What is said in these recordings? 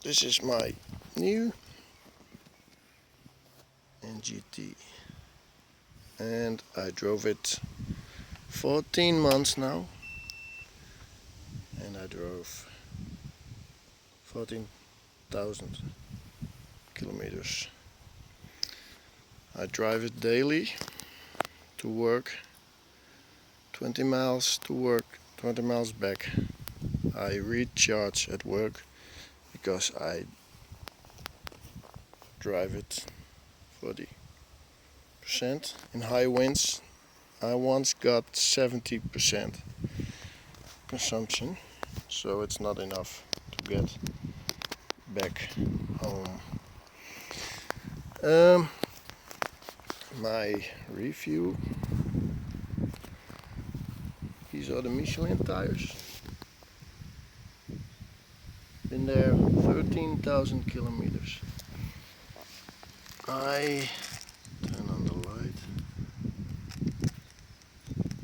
This is my Niu NGT, and I drove it 14 months now, and I drove 14,000 kilometers. I drive it daily to work, 20 miles to work, 20 miles back. I recharge at work because I drive it 40%. In high winds I once got 70% consumption, so it's not enough to get back home. My review. These are the Michelin tires. Been there 13,000 kilometers. I turn on the light.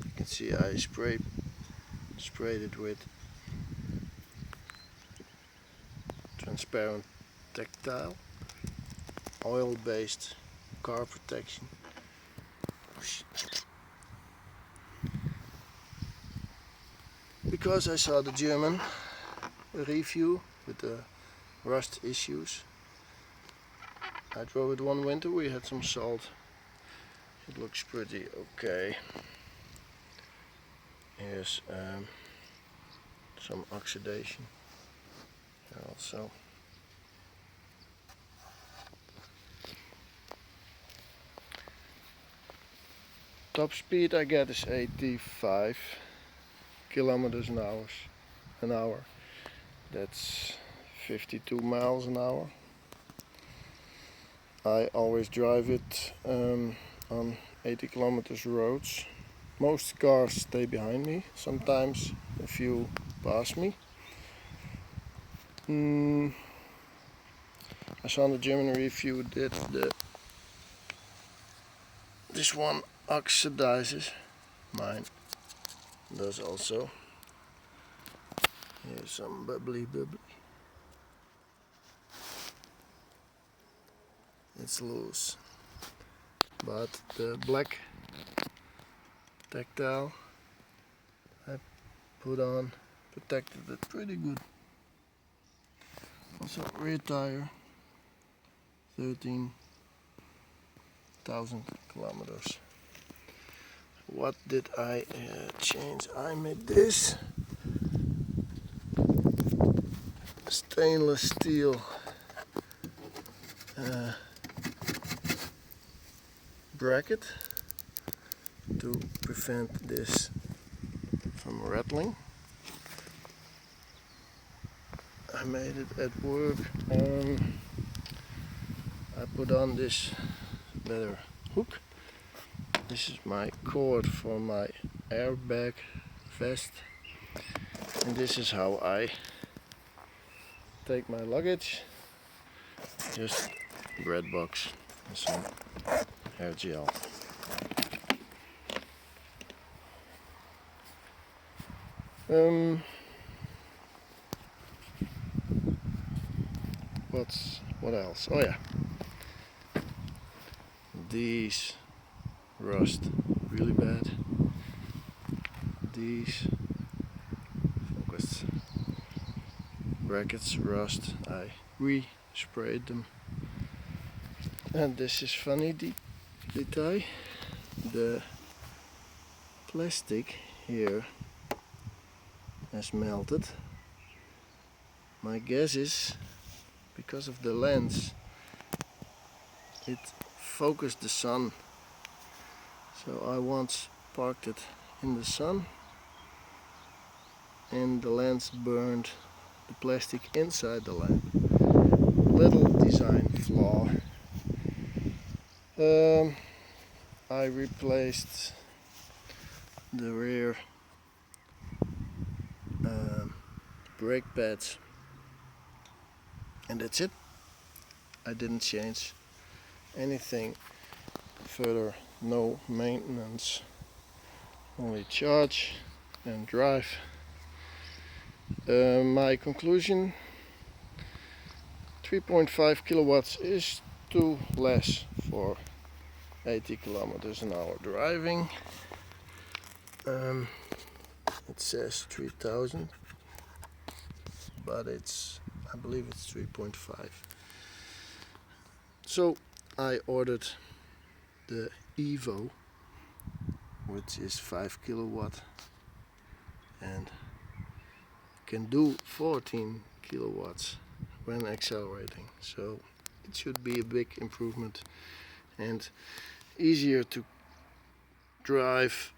You can see I sprayed it with transparent tactile, oil-based car protection. Because I saw the German review with the rust issues, I drove it one winter. We had some salt. It looks pretty okay. Here's some oxidation here also. Top speed I get is 85 kilometers an hour. That's 52 miles an hour. I always drive it on 80 kilometers roads. Most cars stay behind me. Sometimes a few pass me. I saw in the German review that this one oxidizes. Mine does also. Here's some bubbly. It's loose, but the black tactile I put on protected it pretty good. Also rear tire, 13,000 kilometers. What did I change? I made this stainless steel bracket to prevent this from rattling. I made it at work. I put on this leather hook. This is my cord for my airbag vest, and this is how I take my luggage. Just bread box and some hair gel. What else? Oh yeah, these rust really bad. These focus brackets rust. I re-sprayed them. And this is funny detail. The plastic here has melted. My guess is because of the lens, it focused the sun. So I once parked it in the sun and the lens burned the plastic inside the lamp. Little design flaw. I replaced the rear brake pads, and that's it. I didn't change anything further, no maintenance, only charge and drive. My conclusion, 3.5 kilowatts is too less for 80 kilometers an hour driving. It says 3000, but I believe it's 3.5. So I ordered the EVO, which is 5 kilowatt and can do 14 kilowatts when accelerating. So it should be a big improvement and easier to drive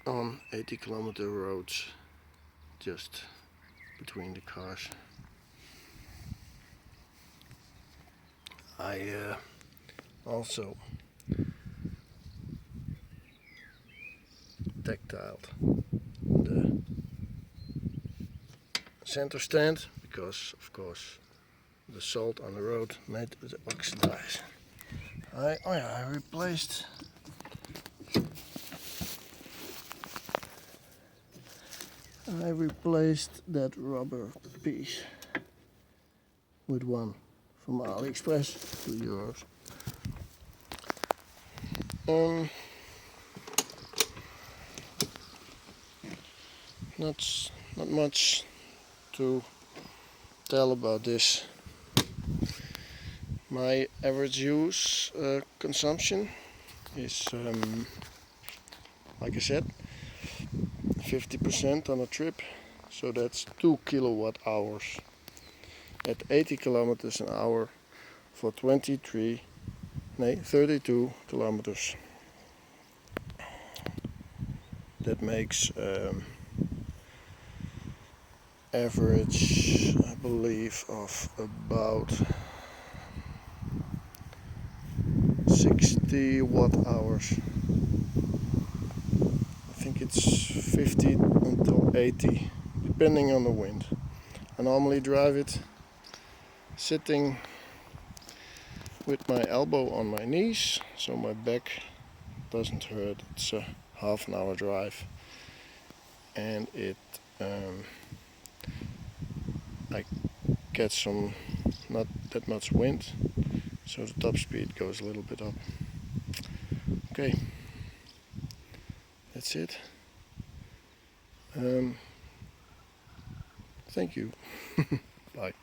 on 80 kilometer roads just between the cars. I also tactiled the center stand because of course the salt on the road made it oxidize. I replaced that rubber piece with one from AliExpress, €2. Not much to tell about this. My average use consumption is, like I said, 50% on a trip, so that's 2 kilowatt hours at 80 kilometers an hour for 32 kilometers. That makes average, I believe, of about 60 watt hours. I think it's 50 until 80, depending on the wind. I normally drive it sitting with my elbow on my knees, so my back doesn't hurt. It's a half an hour drive, and I get not that much wind, so the top speed goes a little bit up. Okay, that's it. Thank you. Bye.